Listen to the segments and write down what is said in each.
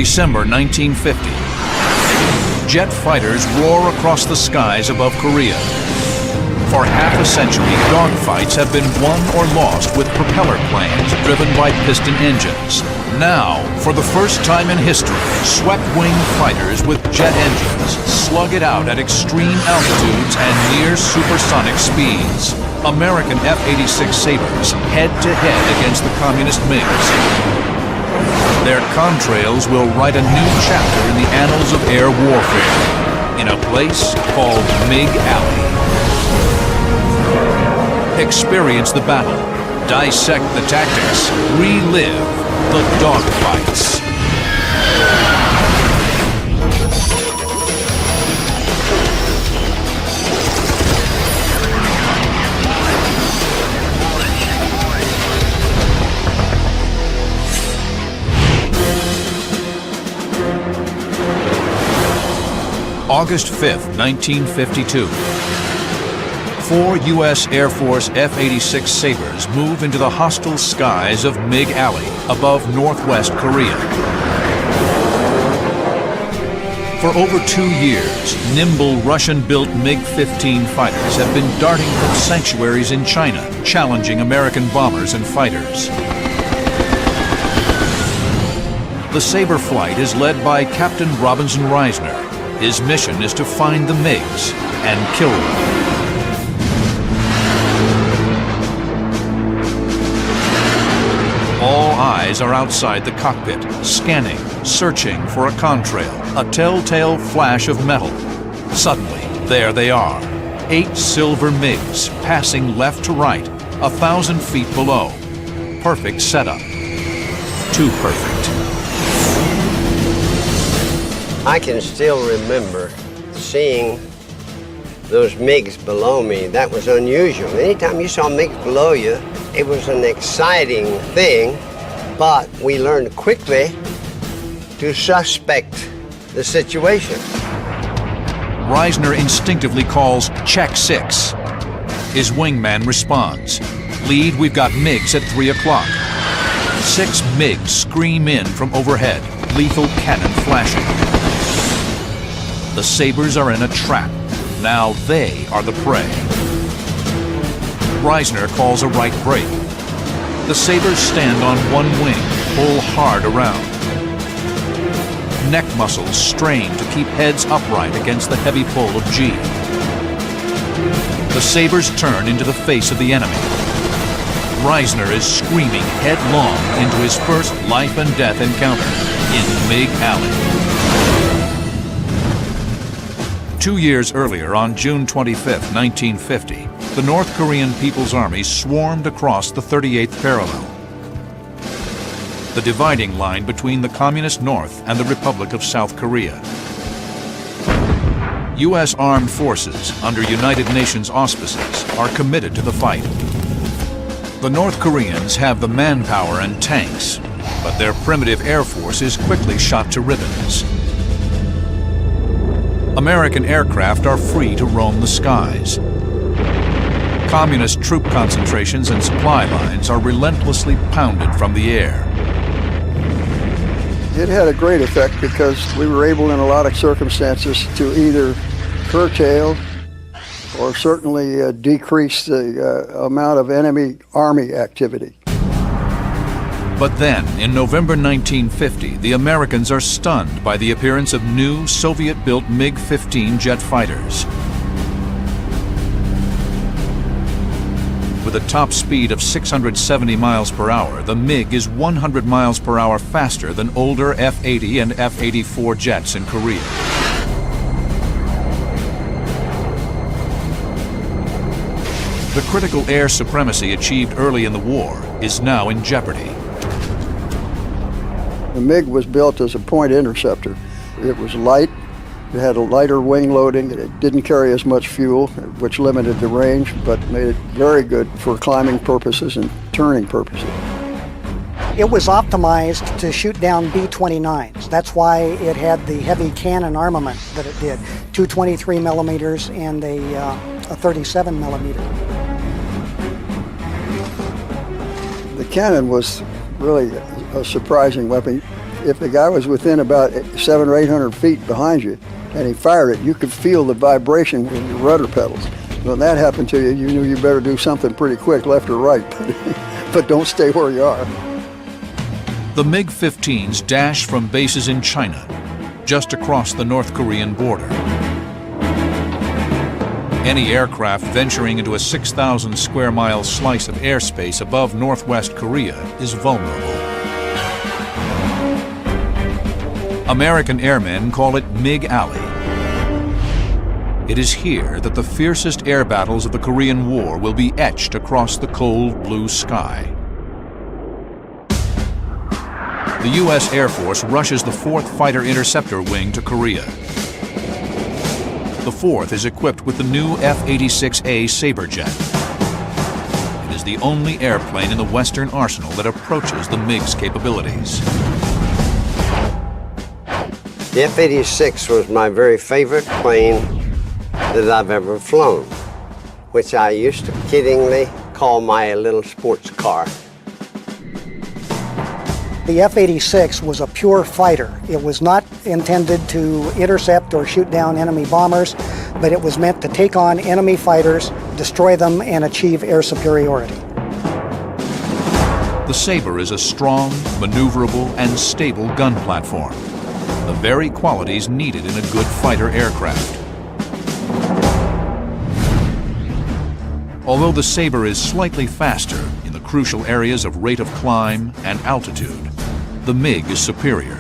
December 1950. Jet fighters roar across the skies above Korea. For half a century, dogfights have been won or lost with propeller planes driven by piston engines. Now, for the first time in history, swept-wing fighters with jet engines slug it out at extreme altitudes and near supersonic speeds. American F86 Sabres head-to-head against the communist MiGs. Their contrails will write a new chapter in the annals of air warfare, in a place called MiG Alley. Experience the battle, dissect the tactics, relive the dogfights. August 5th, 1952. 4 U.S. Air Force F-86 Sabres move into the hostile skies of MiG Alley above northwest Korea. For over 2 years, nimble Russian-built MiG-15 fighters have been darting from sanctuaries in China, challenging American bombers and fighters. The Sabre flight is led by Captain Robinson Reisner. His mission is to find the MiGs and kill them. All eyes are outside the cockpit, scanning, searching for a contrail, a telltale flash of metal. Suddenly, there they are. 8 silver MiGs passing left to right, 1,000 feet below. Perfect setup. Too perfect. I can still remember seeing those MiGs below me. That was unusual. Anytime you saw MiGs below you, it was an exciting thing, but we learned quickly to suspect the situation. Reisner instinctively calls check 6. His wingman responds. Lead, we've got MiGs at 3 o'clock. 6 MiGs scream in from overhead, lethal cannon flashing. The Sabres are in a trap. Now they are the prey. Reisner calls a right brake. The Sabres stand on one wing, pull hard around. Neck muscles strain to keep heads upright against the heavy pull of G. The Sabres turn into the face of the enemy. Reisner is screaming headlong into his first life and death encounter in MiG Alley. 2 years earlier, on June 25, 1950, the North Korean People's Army swarmed across the 38th parallel, the dividing line between the Communist North and the Republic of South Korea. U.S. armed forces, under United Nations auspices, are committed to the fight. The North Koreans have the manpower and tanks, but their primitive air force is quickly shot to ribbons. American aircraft are free to roam the skies. Communist troop concentrations and supply lines are relentlessly pounded from the air. It had a great effect because we were able in a lot of circumstances to either curtail or certainly decrease the amount of enemy army activity. But then, in November 1950, the Americans are stunned by the appearance of new Soviet-built MiG-15 jet fighters. With a top speed of 670 miles per hour, the MiG is 100 miles per hour faster than older F-80 and F-84 jets in Korea. The critical air supremacy achieved early in the war is now in jeopardy. The MiG was built as a point interceptor. It was light, it had a lighter wing loading, it didn't carry as much fuel, which limited the range, but made it very good for climbing purposes and turning purposes. It was optimized to shoot down B-29s. That's why it had the heavy cannon armament that it did, 223 millimeters and a 37 millimeter. The cannon was really a surprising weapon. If the guy was within about 700 or 800 feet behind you and he fired it, you could feel the vibration in your rudder pedals. When that happened to you, you knew you better do something pretty quick, left or right, but don't stay where you are. The MiG-15s dash from bases in China, just across the North Korean border. Any aircraft venturing into a 6,000 square mile slice of airspace above Northwest Korea is vulnerable. American airmen call it MiG Alley. It is here that the fiercest air battles of the Korean War will be etched across the cold blue sky. The U.S. Air Force rushes the 4th Fighter Interceptor Wing to Korea. The 4th is equipped with the new F86A Sabre jet. It is the only airplane in the Western arsenal that approaches the MiG's capabilities. The F86 was my very favorite plane that I've ever flown, which I used to kiddingly call my little sports car. The F86 was a pure fighter. It was not intended to intercept or shoot down enemy bombers, but it was meant to take on enemy fighters, destroy them, and achieve air superiority. The Sabre is a strong, maneuverable, and stable gun platform, the very qualities needed in a good fighter aircraft. Although the Sabre is slightly faster in the crucial areas of rate of climb and altitude, the MiG is superior.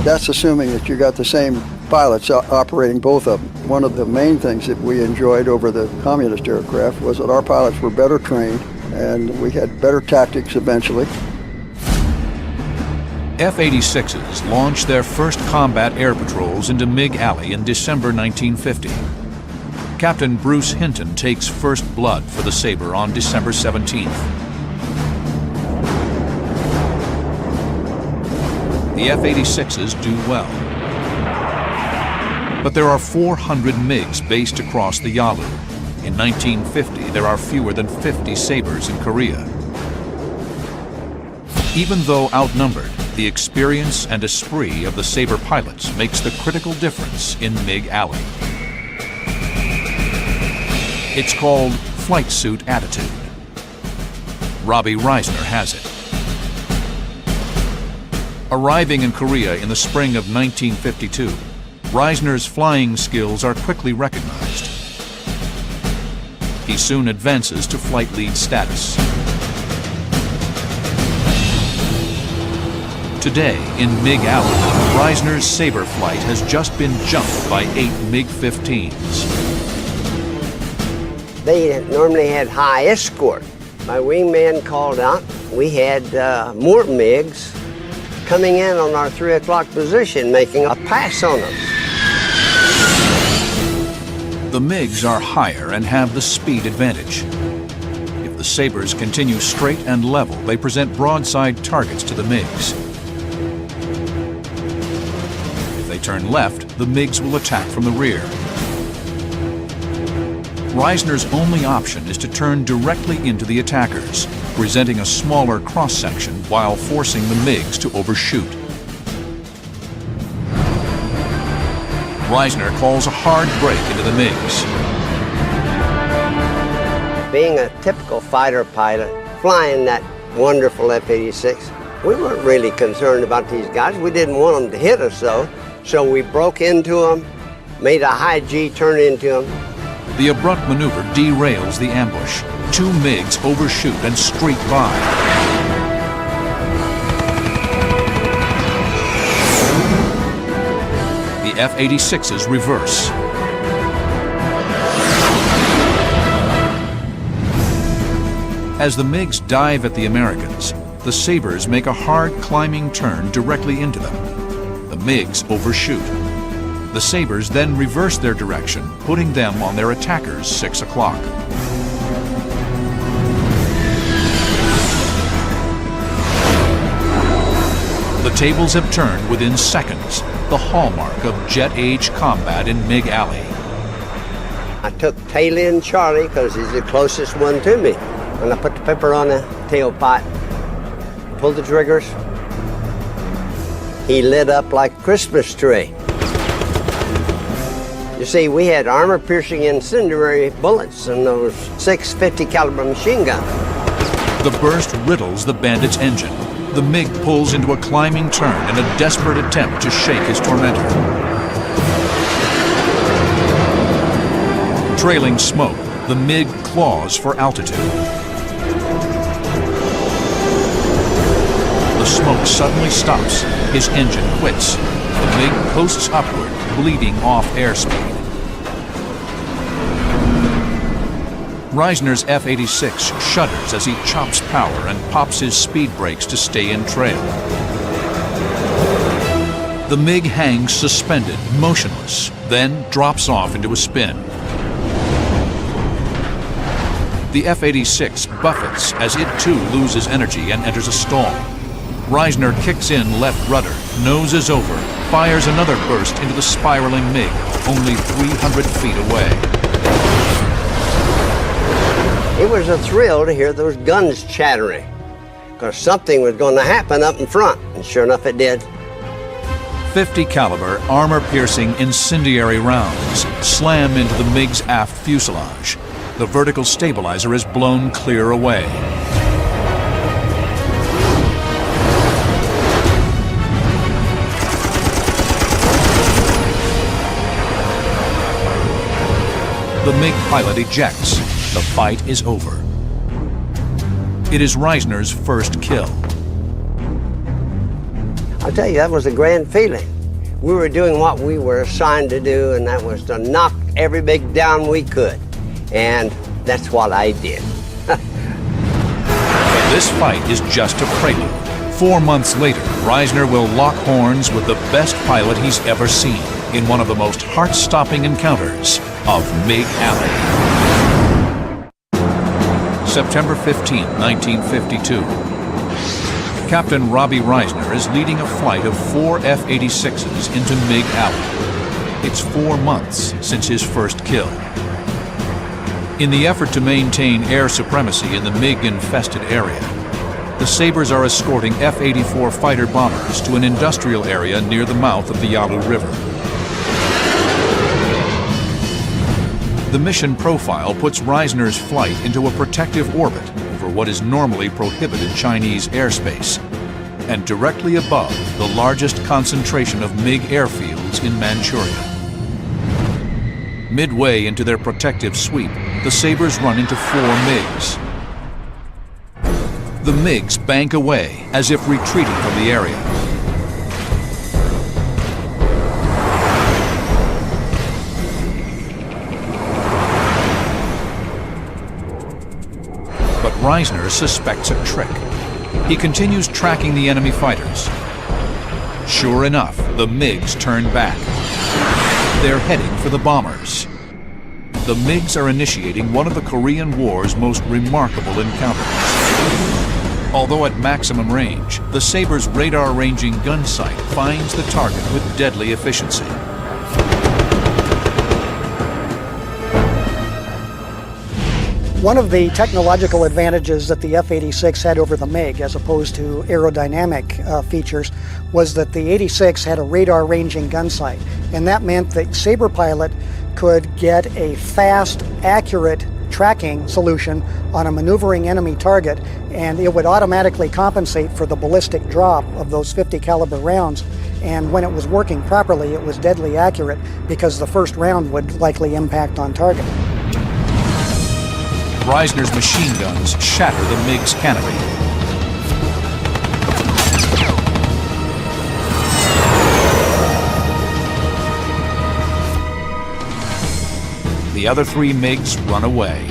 That's assuming that you got the same pilots operating both of them. One of the main things that we enjoyed over the communist aircraft was that our pilots were better trained and we had better tactics eventually. F-86s launched their first combat air patrols into MiG Alley in December 1950. Captain Bruce Hinton takes first blood for the Sabre on December 17th. The F-86s do well. But there are 400 MiGs based across the Yalu. In 1950, there are fewer than 50 Sabres in Korea. Even though outnumbered, the experience and esprit of the Sabre pilots makes the critical difference in MiG Alley. It's called flight suit attitude. Robbie Reisner has it. Arriving in Korea in the spring of 1952, Reisner's flying skills are quickly recognized. He soon advances to flight lead status. Today, in MiG Alley, Reisner's Sabre flight has just been jumped by 8 MiG-15s. They normally had high escort. My wingman called out. We had more MiGs coming in on our 3 o'clock position, making a pass on us. The MiGs are higher and have the speed advantage. If the Sabres continue straight and level, they present broadside targets to the MiGs. If they turn left, the MiGs will attack from the rear. Reisner's only option is to turn directly into the attackers, presenting a smaller cross-section while forcing the MiGs to overshoot. Reisner calls a hard break into the MiGs. Being a typical fighter pilot, flying that wonderful F-86, we weren't really concerned about these guys. We didn't want them to hit us, though. So we broke into them, made a high G turn into them. The abrupt maneuver derails the ambush. 2 MiGs overshoot and streak by. The F-86s reverse. As the MiGs dive at the Americans, the Sabres make a hard climbing turn directly into them. The MiGs overshoot. The Sabres then reverse their direction, putting them on their attackers' 6 o'clock. The tables have turned within seconds, the hallmark of jet-age combat in MiG Alley. I took tail end Charlie because he's the closest one to me. And I put the pepper on the tailpipe, pulled the triggers, he lit up like a Christmas tree. You see, we had armor-piercing incendiary bullets in those 650 caliber machine guns. The burst riddles the bandit's engine. The MiG pulls into a climbing turn in a desperate attempt to shake his tormentor. Trailing smoke, the MiG claws for altitude. The smoke suddenly stops. His engine quits. The MiG coasts upward, bleeding off airspeed. Reisner's F86 shudders as he chops power and pops his speed brakes to stay in trail. The MiG hangs suspended, motionless, then drops off into a spin. The F86 buffets as it too loses energy and enters a stall. Reisner kicks in left rudder, noses over, fires another burst into the spiraling MiG, only 300 feet away. It was a thrill to hear those guns chattering, because something was going to happen up in front, and sure enough it did. 50 caliber armor-piercing incendiary rounds slam into the MiG's aft fuselage. The vertical stabilizer is blown clear away. The MiG pilot ejects. The fight is over. It is Reisner's first kill. I'll tell you, that was a grand feeling. We were doing what we were assigned to do, and that was to knock every MiG down we could. And that's what I did. But this fight is just a prelude. 4 months later, Reisner will lock horns with the best pilot he's ever seen in one of the most heart-stopping encounters of MiG Alley. September 15, 1952. Captain Robbie Reisner is leading a flight of 4 F-86s into MiG Alley. It's 4 months since his first kill. In the effort to maintain air supremacy in the MiG-infested area, the Sabres are escorting F-84 fighter bombers to an industrial area near the mouth of the Yalu River. The mission profile puts Reisner's flight into a protective orbit over what is normally prohibited Chinese airspace, and directly above the largest concentration of MiG airfields in Manchuria. Midway into their protective sweep, the Sabres run into 4 MiGs. The MiGs bank away as if retreating from the area. But Reisner suspects a trick. He continues tracking the enemy fighters. Sure enough, the MiGs turn back. They're heading for the bombers. The MiGs are initiating one of the Korean War's most remarkable encounters. Although at maximum range, the Sabre's radar-ranging gun sight finds the target with deadly efficiency. One of the technological advantages that the F-86 had over the MiG, as opposed to aerodynamic features, was that the 86 had a radar-ranging gun sight, and that meant that Sabre pilot could get a fast, accurate tracking solution on a maneuvering enemy target, and it would automatically compensate for the ballistic drop of those 50 caliber rounds. And when it was working properly, it was deadly accurate because the first round would likely impact on target. Reisner's machine guns shatter the MiG's canopy. The other 3 MiGs run away.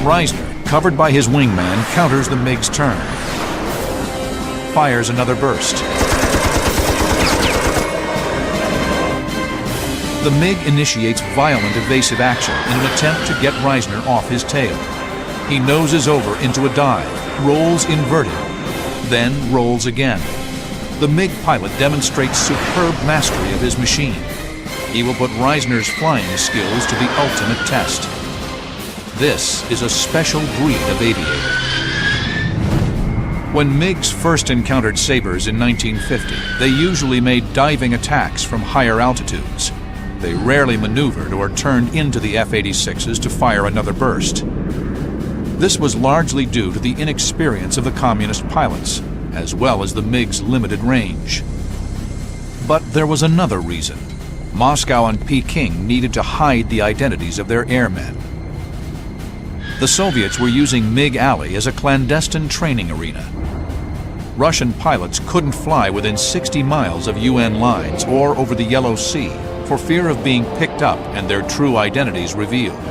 Reisner, covered by his wingman, counters the MiG's turn. Fires another burst. The MiG initiates violent evasive action in an attempt to get Reisner off his tail. He noses over into a dive, rolls inverted, then rolls again. The MiG pilot demonstrates superb mastery of his machine. He will put Reisner's flying skills to the ultimate test. This is a special breed of aviator. When MiGs first encountered Sabres in 1950, they usually made diving attacks from higher altitudes. They rarely maneuvered or turned into the F86s to fire another burst. This was largely due to the inexperience of the communist pilots, as well as the MiG's limited range. But there was another reason. Moscow and Peking needed to hide the identities of their airmen. The Soviets were using MiG Alley as a clandestine training arena. Russian pilots couldn't fly within 60 miles of UN lines or over the Yellow Sea for fear of being picked up and their true identities revealed.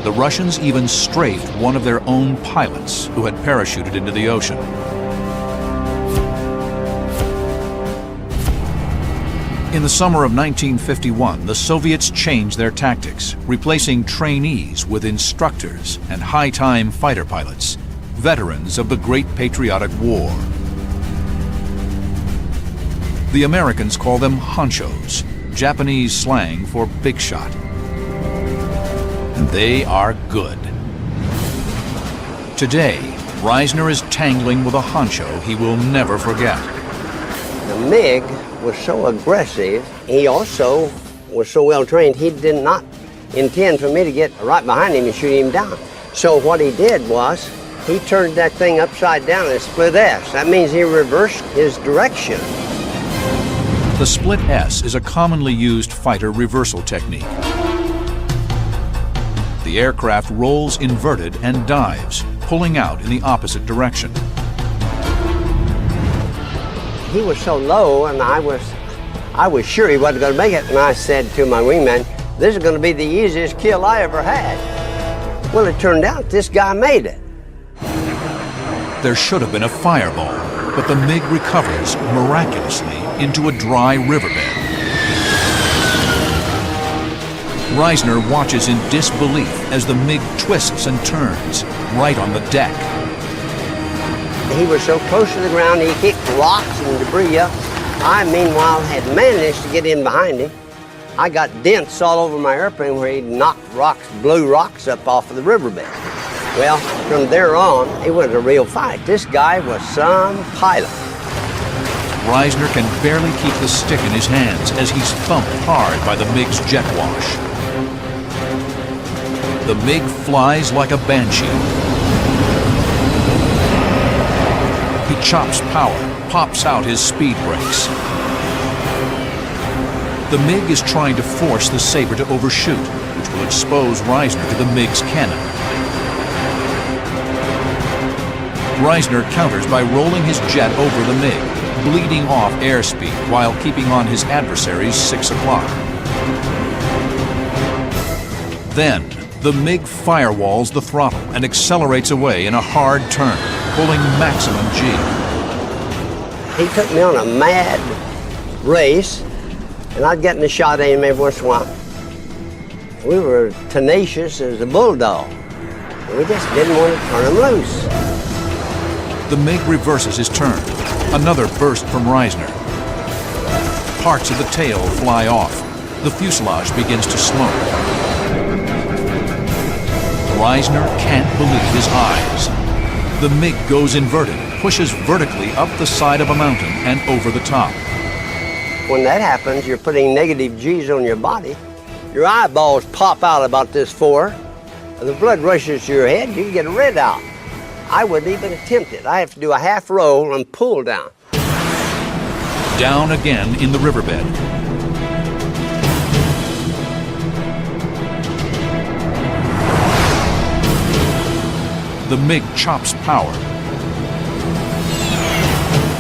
The Russians even strafed one of their own pilots who had parachuted into the ocean. In the summer of 1951, the Soviets changed their tactics, replacing trainees with instructors and high-time fighter pilots, veterans of the Great Patriotic War. The Americans call them honchos, Japanese slang for big shot. And they are good. Today, Reisner is tangling with a honcho he will never forget. The MiG was so aggressive. He also was so well trained, he did not intend for me to get right behind him and shoot him down. So what he did was, he turned that thing upside down and split S. That means he reversed his direction. The split S is a commonly used fighter reversal technique. The aircraft rolls inverted and dives, pulling out in the opposite direction. He was so low, and I was sure he wasn't going to make it, and I said to my wingman, this is going to be the easiest kill I ever had. Well, it turned out this guy made it. There should have been a fireball, but the MiG recovers miraculously into a dry riverbed. Reisner watches in disbelief as the MiG twists and turns right on the deck. He was so close to the ground, he kicked rocks and debris up. I, meanwhile, had managed to get in behind him. I got dents all over my airplane where he knocked rocks, blew rocks up off of the riverbed. Well, from there on, it was a real fight. This guy was some pilot. Reisner can barely keep the stick in his hands as he's thumped hard by the MiG's jet wash. The MiG flies like a banshee. He chops power, pops out his speed brakes. The MiG is trying to force the Sabre to overshoot, which will expose Reisner to the MiG's cannon. Reisner counters by rolling his jet over the MiG, bleeding off airspeed while keeping on his adversary's 6 o'clock. Then, the MiG firewalls the throttle and accelerates away in a hard turn, pulling maximum G. He took me on a mad race, and I'd get in a shot at him every once in a while. We were tenacious as a bulldog. We just didn't want to turn him loose. The MiG reverses his turn. Another burst from Reisner. Parts of the tail fly off. The fuselage begins to smoke. Reisner can't believe his eyes. The MiG goes inverted, pushes vertically up the side of a mountain and over the top. When that happens, you're putting negative G's on your body. Your eyeballs pop out about this far. The blood rushes to your head, you can get a red out. I wouldn't even attempt it. I have to do a half roll and pull down. Down again in the riverbed. The MiG chops power.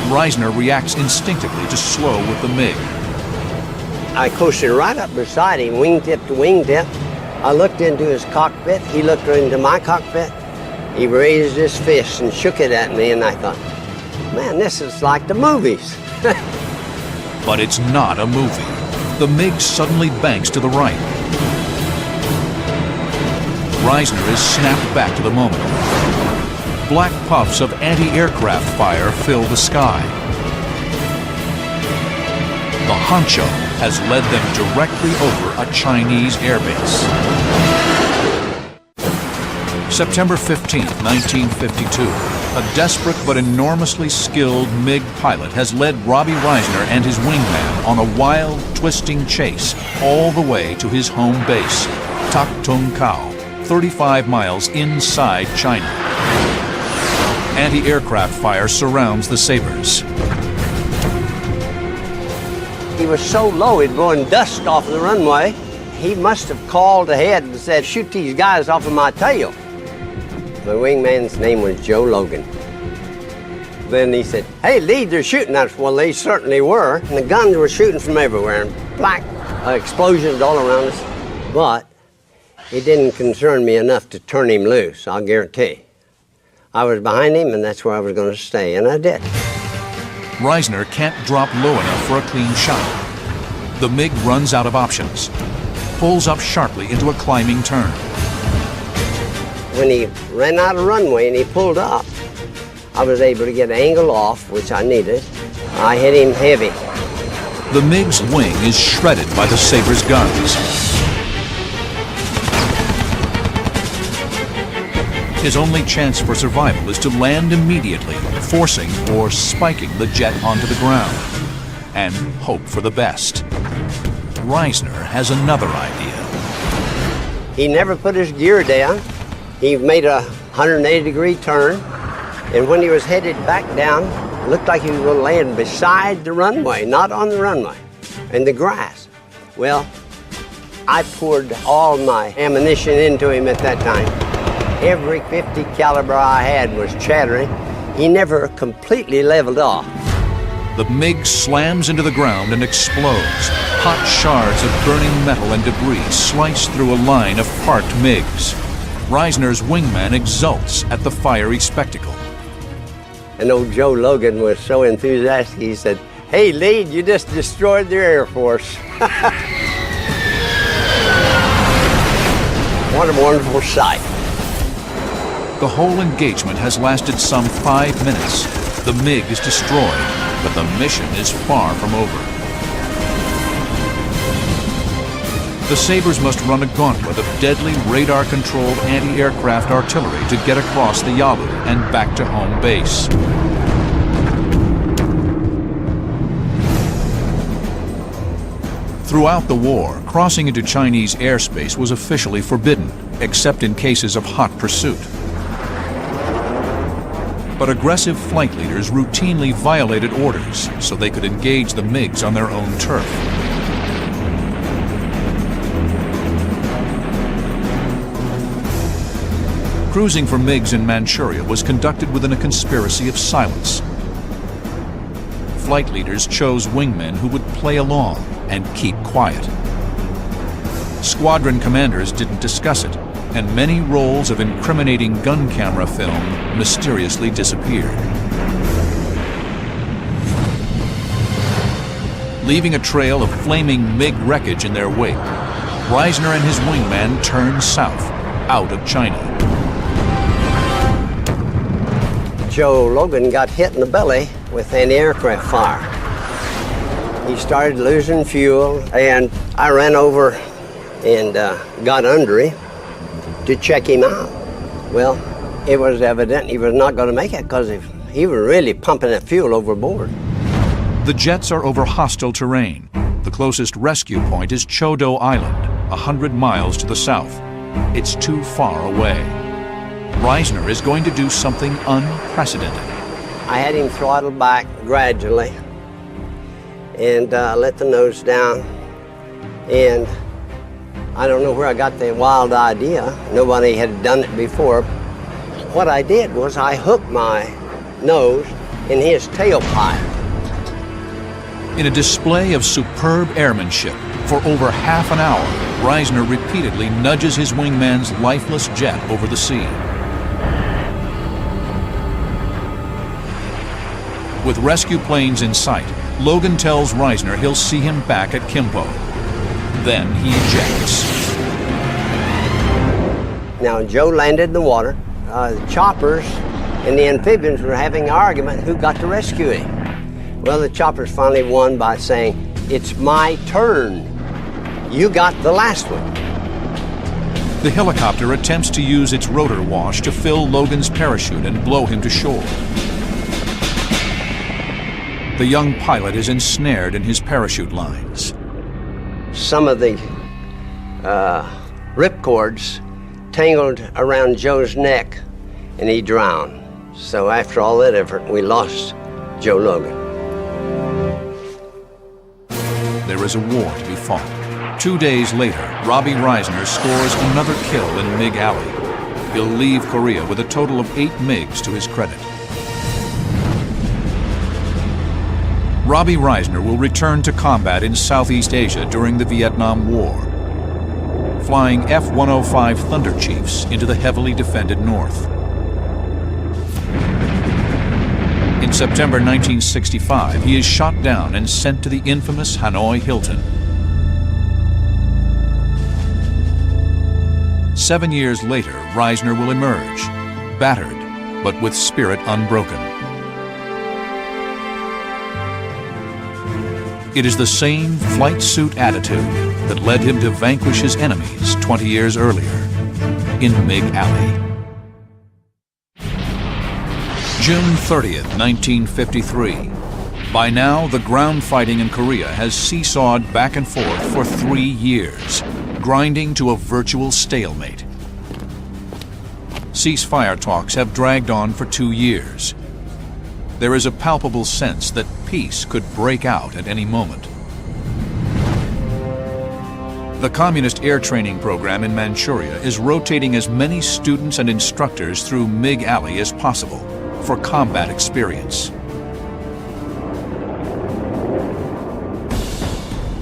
Reisner reacts instinctively to slow with the MiG. I coasted right up beside him, wingtip to wingtip. I looked into his cockpit. He looked into my cockpit. He raised his fist and shook it at me, and I thought, man, this is like the movies. But it's not a movie. The MiG suddenly banks to the right. Reisner is snapped back to the moment. Black puffs of anti-aircraft fire fill the sky. The honcho has led them directly over a Chinese airbase. September 15, 1952. A desperate but enormously skilled MiG pilot has led Robbie Reisner and his wingman on a wild, twisting chase all the way to his home base, Tak Tung Khao, 35 miles inside China. Anti-aircraft fire surrounds the Sabres. He was so low, he'd blowing dust off the runway. He must have called ahead and said, "Shoot these guys off of my tail." My wingman's name was Joe Logan. Then he said, "Hey, Lee, they're shooting at us." Well, they certainly were. And the guns were shooting from everywhere, and black explosions all around us. But it didn't concern me enough to turn him loose, I'll guarantee. I was behind him, and that's where I was going to stay, and I did. Reisner can't drop low enough for a clean shot. The MiG runs out of options, pulls up sharply into a climbing turn. When he ran out of runway and he pulled up, I was able to get an angle off, which I needed. I hit him heavy. The MiG's wing is shredded by the Sabre's guns. His only chance for survival is to land immediately, forcing or spiking the jet onto the ground, and hope for the best. Reisner has another idea. He never put his gear down. He made a 180-degree turn, and when he was headed back down, it looked like he was going to land beside the runway, not on the runway, in the grass. Well, I poured all my ammunition into him at that time. Every .50 caliber I had was chattering. He never completely leveled off. The MiG slams into the ground and explodes. Hot shards of burning metal and debris slice through a line of parked MiGs. Reisner's wingman exults at the fiery spectacle. And old Joe Logan was so enthusiastic, he said, "Hey, Lee, you just destroyed their Air Force." What a wonderful sight. The whole engagement has lasted some 5 minutes. The MiG is destroyed, but the mission is far from over. The Sabres must run a gauntlet of deadly radar-controlled anti-aircraft artillery to get across the Yalu and back to home base. Throughout the war, crossing into Chinese airspace was officially forbidden, except in cases of hot pursuit. But aggressive flight leaders routinely violated orders so they could engage the MiGs on their own turf. Cruising for MiGs in Manchuria was conducted within a conspiracy of silence. Flight leaders chose wingmen who would play along and keep quiet. Squadron commanders didn't discuss it, and many rolls of incriminating gun camera film mysteriously disappeared. Leaving a trail of flaming MiG wreckage in their wake, Reisner and his wingman turned south, out of China. Joe Logan got hit in the belly with anti-aircraft fire. He started losing fuel, and I ran over and got under him to check him out. Well, it was evident he was not going to make it because he was really pumping that fuel overboard. The jets are over hostile terrain. The closest rescue point is Chodo Island, 100 miles to the south. It's too far away. Reisner is going to do something unprecedented. I had him throttled back gradually and let the nose down. And I don't know where I got the wild idea. Nobody had done it before. What I did was I hooked my nose in his tailpipe. In a display of superb airmanship, for over half an hour, Reisner repeatedly nudges his wingman's lifeless jet over the sea. With rescue planes in sight, Logan tells Reisner he'll see him back at Kimpo. Then he ejects. Now, Joe landed in the water. The choppers and the amphibians were having an argument who got to rescue him. Well, the choppers finally won by saying, "It's my turn. You got the last one." The helicopter attempts to use its rotor wash to fill Logan's parachute and blow him to shore. The young pilot is ensnared in his parachute lines. Some of the ripcords tangled around Joe's neck, and he drowned. So after all that effort, we lost Joe Logan. There is a war to be fought. 2 days later, Robbie Reisner scores another kill in MiG Alley. He'll leave Korea with a total of 8 MiGs to his credit. Robbie Reisner will return to combat in Southeast Asia during the Vietnam War, flying F-105 Thunder Chiefs into the heavily defended north. In September 1965, he is shot down and sent to the infamous Hanoi Hilton. 7 years later, Reisner will emerge, battered, but with spirit unbroken. It is the same flight suit attitude that led him to vanquish his enemies 20 years earlier in MiG Alley. June 30th, 1953. By now, the ground fighting in Korea has seesawed back and forth for 3 years, grinding to a virtual stalemate. Ceasefire talks have dragged on for 2 years. There is a palpable sense that peace could break out at any moment. The Communist air training program in Manchuria is rotating as many students and instructors through MiG Alley as possible for combat experience.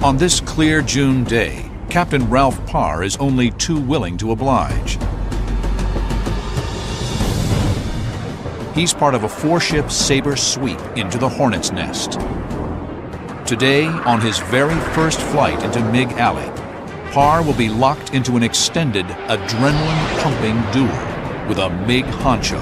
On this clear June day, Captain Ralph Parr is only too willing to oblige. He's part of a 4-ship Sabre sweep into the Hornet's Nest. Today, on his very first flight into MiG Alley, Parr will be locked into an extended, adrenaline-pumping duel with a MiG honcho.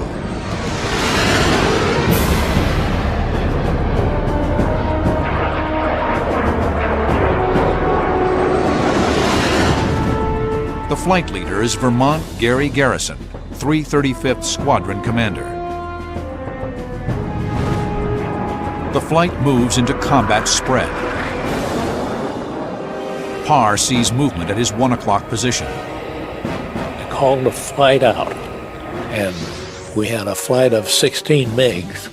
The flight leader is Vermont Gary Garrison, 335th Squadron Commander. The flight moves into combat spread. Parr sees movement at his 1 o'clock position. I called the flight out, and we had a flight of 16 MiGs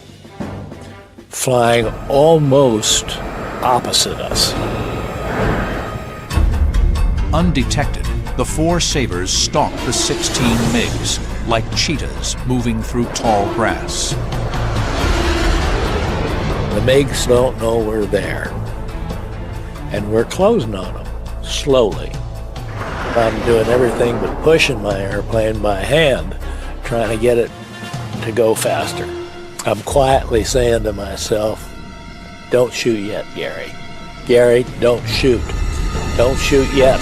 flying almost opposite us. Undetected, the 4 Sabres stalk the 16 MiGs like cheetahs moving through tall grass. The MiGs don't know we're there, and we're closing on them slowly. I'm doing everything but pushing my airplane by hand, trying to get it to go faster. I'm quietly saying to myself, "Don't shoot yet, Gary. Gary, don't shoot. Don't shoot yet."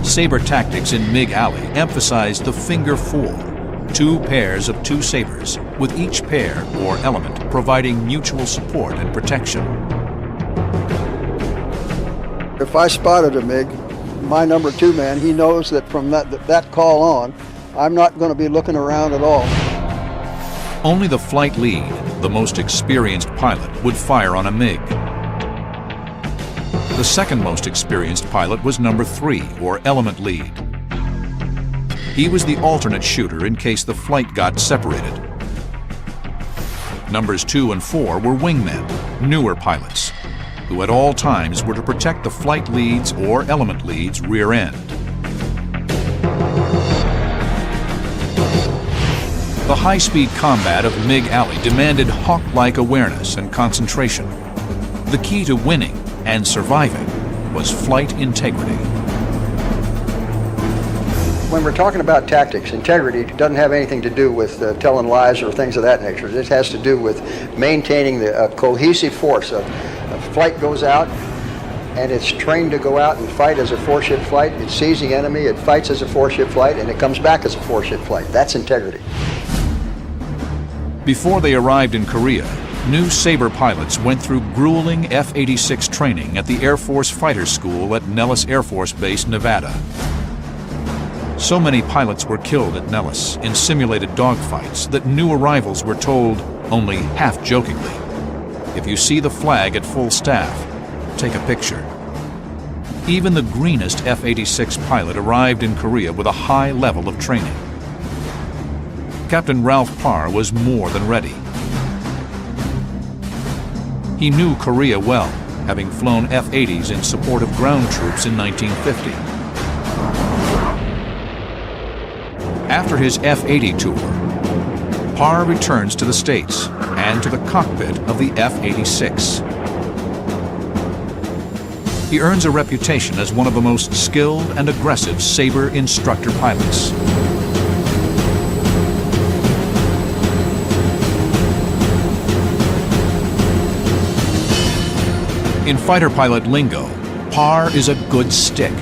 Sabre tactics in MiG Alley emphasize the finger 4, 2 pairs of 2 sabres, with each pair or element providing mutual support and protection. If I spotted a MiG, my number 2 man, he knows that from that call on, I'm not going to be looking around at all. Only the flight lead, the most experienced pilot, would fire on a MiG. The second most experienced pilot was number 3, or element lead. He was the alternate shooter in case the flight got separated. Numbers 2 and 4 were wingmen, newer pilots, who at all times were to protect the flight lead's or element lead's rear end. The high-speed combat of MiG Alley demanded hawk-like awareness and concentration. The key to winning and surviving was flight integrity. When we're talking about tactics, integrity doesn't have anything to do with telling lies or things of that nature. It has to do with maintaining the cohesive force. A flight goes out, and it's trained to go out and fight as a 4-ship flight. It sees the enemy, it fights as a 4-ship flight, and it comes back as a 4-ship flight. That's integrity. Before they arrived in Korea, New Sabre pilots went through grueling F-86 training at the Air Force Fighter School at Nellis Air Force Base, Nevada. So many pilots were killed at Nellis in simulated dogfights that new arrivals were told, only half-jokingly, "If you see the flag at full staff, take a picture." Even the greenest F-86 pilot arrived in Korea with a high level of training. Captain Ralph Parr was more than ready. He knew Korea well, having flown F-80s in support of ground troops in 1950. After his F-80 tour, Parr returns to the States and to the cockpit of the F-86. He earns a reputation as one of the most skilled and aggressive Sabre instructor pilots. In fighter pilot lingo, Parr is a good stick,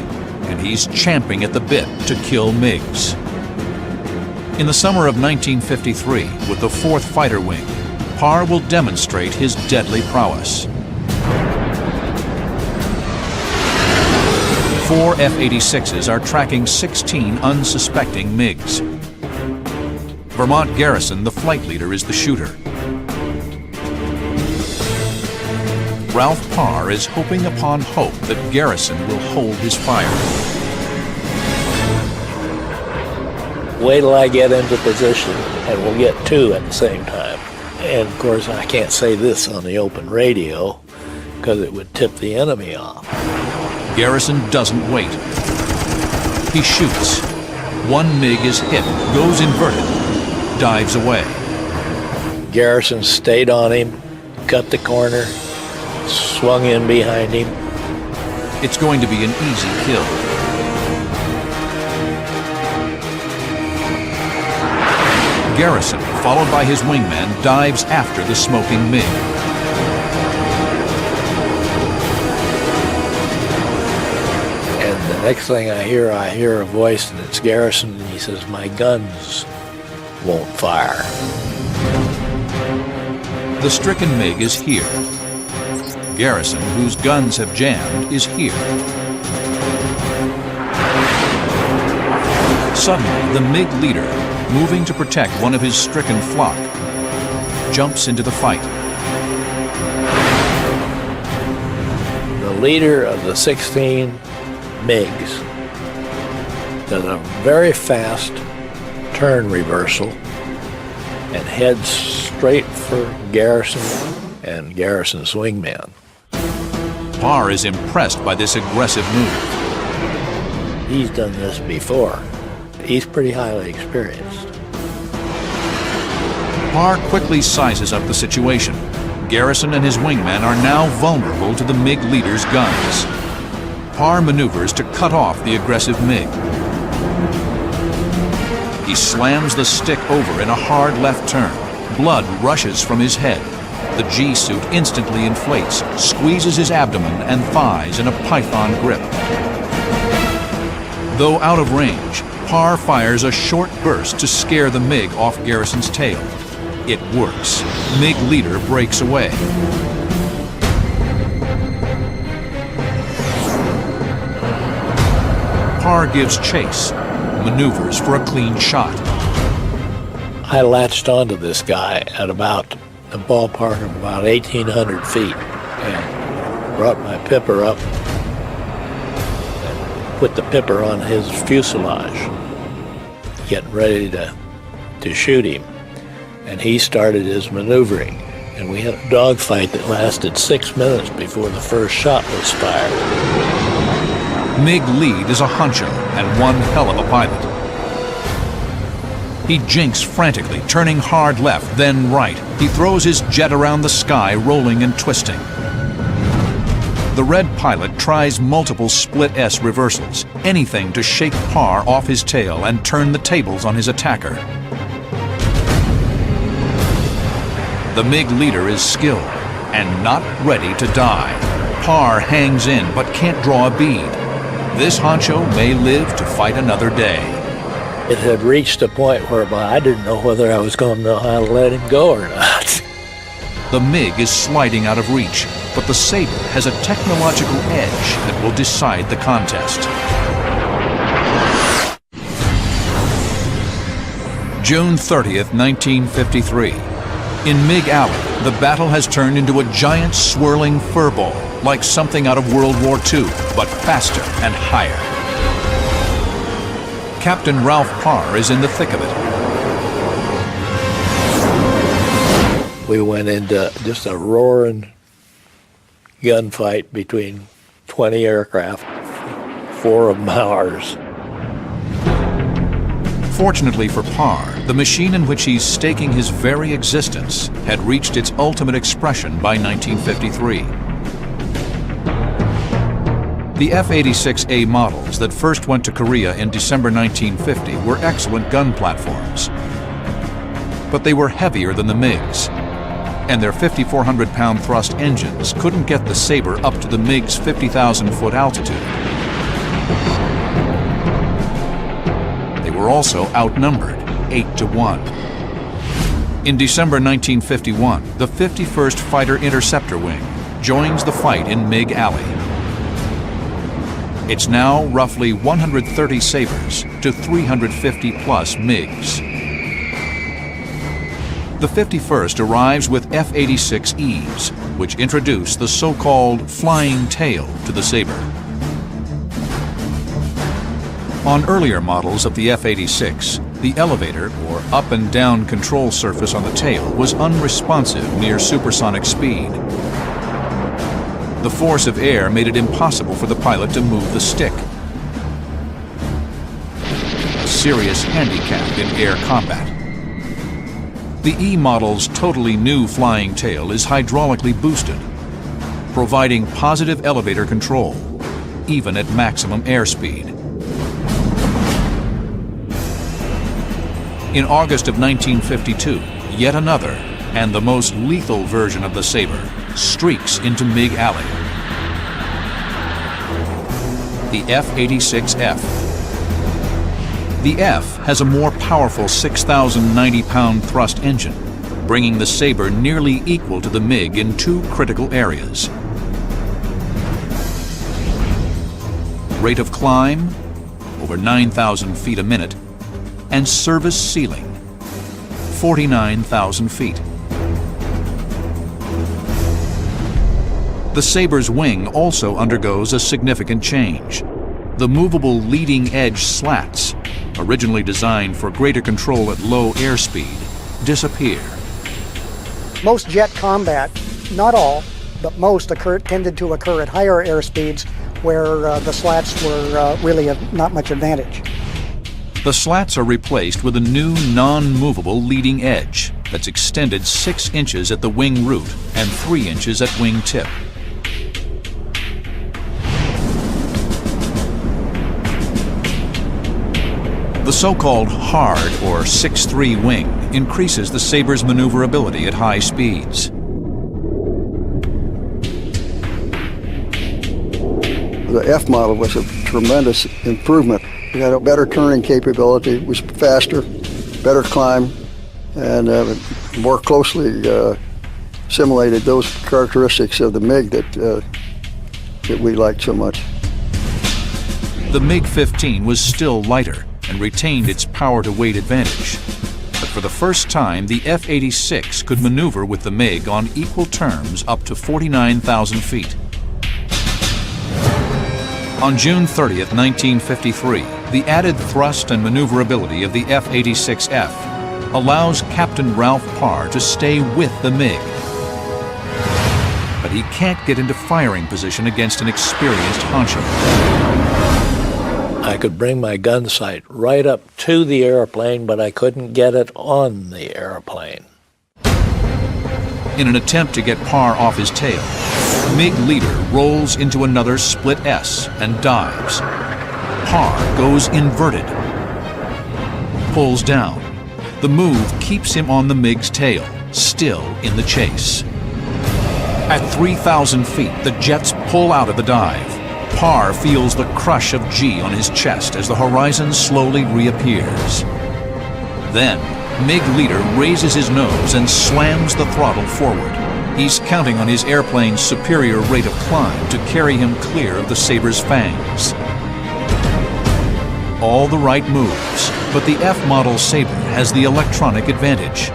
and he's champing at the bit to kill MiGs. In the summer of 1953, with the 4th Fighter Wing, Parr will demonstrate his deadly prowess. 4 F-86s are tracking 16 unsuspecting MiGs. Vermont Garrison, the flight leader, is the shooter. Ralph Parr is hoping upon hope that Garrison will hold his fire. Wait till I get into position, and we'll get 2 at the same time. And of course, I can't say this on the open radio, because it would tip the enemy off. Garrison doesn't wait. He shoots. One MiG is hit, goes inverted, dives away. Garrison stayed on him, cut the corner, swung in behind him. It's going to be an easy kill. Garrison, followed by his wingman, dives after the smoking MiG. And the next thing I hear a voice, and it's Garrison, and he says, "My guns won't fire." The stricken MiG is here. Garrison, whose guns have jammed, is here. Suddenly, the MiG leader, moving to protect one of his stricken flock, jumps into the fight. The leader of the 16 MiGs does a very fast turn reversal and heads straight for Garrison and Garrison's wingman. Parr is impressed by this aggressive move. He's done this before. He's pretty highly experienced. Parr quickly sizes up the situation. Garrison and his wingman are now vulnerable to the MiG leader's guns. Parr maneuvers to cut off the aggressive MiG. He slams the stick over in a hard left turn. Blood rushes from his head. The G-suit instantly inflates, squeezes his abdomen and thighs in a python grip. Though out of range, Parr fires a short burst to scare the MiG off Garrison's tail. It works. MiG leader breaks away. Parr gives chase, maneuvers for a clean shot. I latched onto this guy at about a ballpark of about 1,800 feet and brought my pipper up and put the pipper on his fuselage, getting ready to shoot him. And he started his maneuvering. And we had a dogfight that lasted 6 minutes before the first shot was fired. MiG lead is a honcho and one hell of a pilot. He jinks frantically, turning hard left, then right. He throws his jet around the sky, rolling and twisting. The red pilot tries multiple split S reversals, anything to shake Parr off his tail and turn the tables on his attacker. The MiG leader is skilled and not ready to die. Parr hangs in but can't draw a bead. This honcho may live to fight another day. It had reached a point whereby I didn't know whether I was going to know how to let him go or not. The MiG is sliding out of reach, but the Sabre has a technological edge that will decide the contest. June 30th, 1953. In MiG Alley, the battle has turned into a giant swirling furball, like something out of World War II, but faster and higher. Captain Ralph Parr is in the thick of it. We went into just a roaring gunfight between 20 aircraft, 4 of them ours. Fortunately for Parr, the machine in which he's staking his very existence had reached its ultimate expression by 1953. The F86A models that first went to Korea in December 1950 were excellent gun platforms. But they were heavier than the MiGs, and their 5,400-pound thrust engines couldn't get the Sabre up to the MiG's 50,000-foot altitude. They were also outnumbered 8-1. In December 1951, the 51st Fighter Interceptor Wing joins the fight in MiG Alley. It's now roughly 130 Sabres to 350-plus MiGs. The 51st arrives with F86Es, which introduce the so-called flying tail to the Sabre. On earlier models of the F86, the elevator, or up and down control surface on the tail, was unresponsive near supersonic speed. The force of air made it impossible for the pilot to move the stick. A serious handicap in air combat. The E model's totally new flying tail is hydraulically boosted, providing positive elevator control, even at maximum airspeed. In August of 1952, yet another, and the most lethal version of the Sabre, streaks into MiG Alley. The F86F. The F has a more powerful 6,090-pound thrust engine, bringing the Sabre nearly equal to the MiG in 2 critical areas. Rate of climb, over 9,000 feet a minute, and service ceiling, 49,000 feet. The Sabre's wing also undergoes a significant change. The movable leading edge slats, originally designed for greater control at low airspeed, disappear. Most jet combat, not all, but most tended to occur at higher airspeeds where the slats were really of not much advantage. The slats are replaced with a new non-movable leading edge that's extended 6 inches at the wing root and 3 inches at wing tip. The so-called hard or 6-3 wing increases the Sabre's maneuverability at high speeds. The F model was a tremendous improvement. It had a better turning capability, it was faster, better climb, and more closely simulated those characteristics of the MiG that we liked so much. The MiG-15 was still lighter and retained its power-to-weight advantage. But for the first time, the F-86 could maneuver with the MiG on equal terms up to 49,000 feet. On June 30th, 1953, the added thrust and maneuverability of the F-86F allows Captain Ralph Parr to stay with the MiG. But he can't get into firing position against an experienced honcho. I could bring my gun sight right up to the airplane, but I couldn't get it on the airplane. In an attempt to get Parr off his tail, MiG leader rolls into another split S and dives. Parr goes inverted, pulls down. The move keeps him on the MiG's tail, still in the chase. At 3,000 feet, the jets pull out of the dive. Parr feels the crush of G on his chest as the horizon slowly reappears. Then, MiG leader raises his nose and slams the throttle forward. He's counting on his airplane's superior rate of climb to carry him clear of the Sabre's fangs. All the right moves, but the F-model Sabre has the electronic advantage.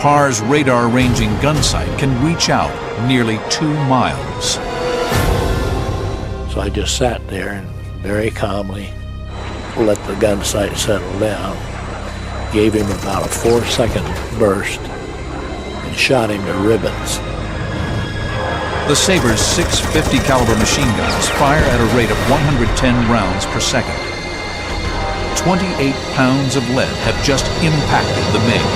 Parr's radar-ranging gun sight can reach out nearly 2 miles. So I just sat there and very calmly let the gun sight settle down, gave him about a 4-second burst, and shot him to ribbons. The Sabre's 650 caliber machine guns fire at a rate of 110 rounds per second. 28 pounds of lead have just impacted the MiG.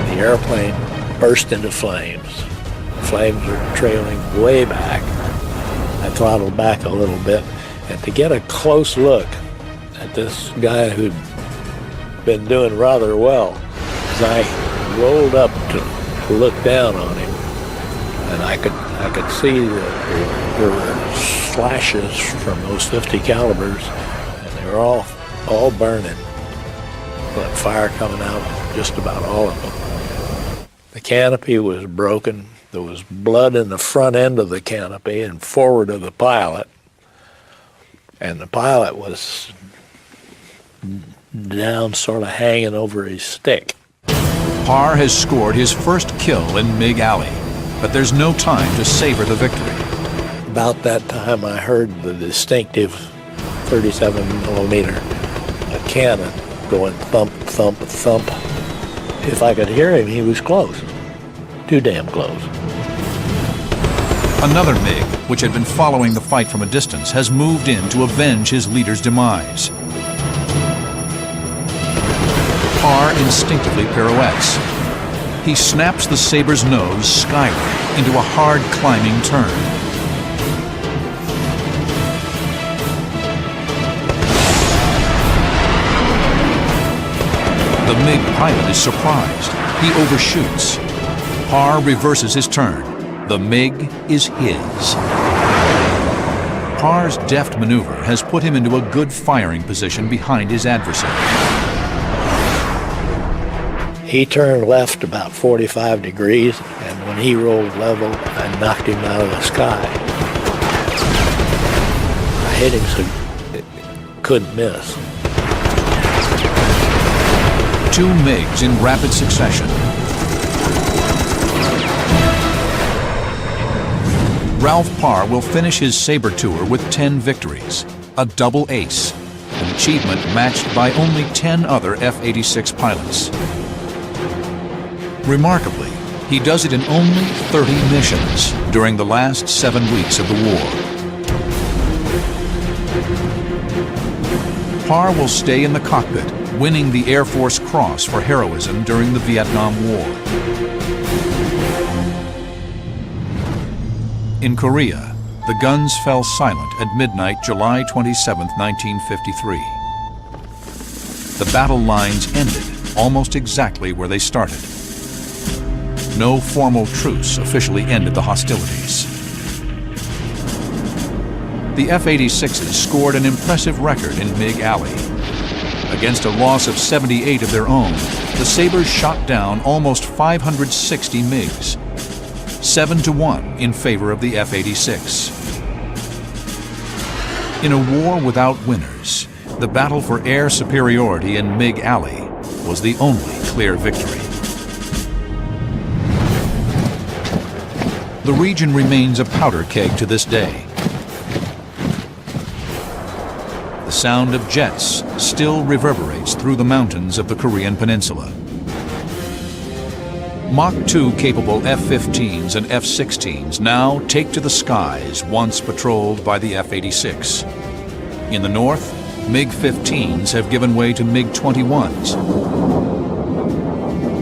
The airplane burst into flames. The flames were trailing way back. I throttled back a little bit, and to get a close look at this guy who'd been doing rather well, as I rolled up to look down on him, and I could see that there were slashes from those 50 calibers, and they were all burning. But fire coming out of just about all of them. The canopy was broken. There was blood in the front end of the canopy and forward of the pilot. And the pilot was down, sort of hanging over his stick. Parr has scored his first kill in MiG Alley, but there's no time to savor the victory. About that time, I heard the distinctive 37 millimeter cannon going thump, thump, thump. If I could hear him, he was close. Too damn close. Another MiG, which had been following the fight from a distance, has moved in to avenge his leader's demise. Parr instinctively pirouettes. He snaps the Sabre's nose skyward into a hard climbing turn. The MiG pilot is surprised. He overshoots. Parr reverses his turn. The MiG is his. Parr's deft maneuver has put him into a good firing position behind his adversary. He turned left about 45 degrees, and when he rolled level, I knocked him out of the sky. I hit him so it couldn't miss. 2 MiGs in rapid succession. Ralph Parr will finish his Sabre tour with 10 victories, a double ace, an achievement matched by only 10 other F-86 pilots. Remarkably, he does it in only 30 missions during the last 7 weeks of the war. Parr will stay in the cockpit, winning the Air Force Cross for heroism during the Vietnam War. In Korea, the guns fell silent at midnight, July 27, 1953. The battle lines ended almost exactly where they started. No formal truce officially ended the hostilities. The F-86s scored an impressive record in MiG Alley. Against a loss of 78 of their own, the Sabres shot down almost 560 MiGs, 7-1 in favor of the F-86. In a war without winners, the battle for air superiority in MiG Alley was the only clear victory. The region remains a powder keg to this day. The sound of jets still reverberates through the mountains of the Korean peninsula. Mach 2 capable F-15s and F-16s now take to the skies once patrolled by the F-86. In the north, MiG-15s have given way to MiG-21s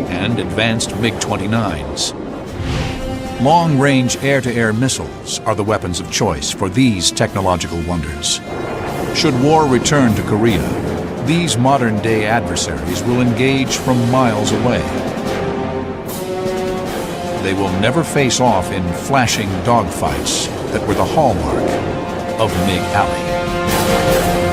and advanced MiG-29s. Long-range air-to-air missiles are the weapons of choice for these technological wonders. Should war return to Korea, these modern-day adversaries will engage from miles away. They will never face off in flashing dogfights that were the hallmark of MiG Alley.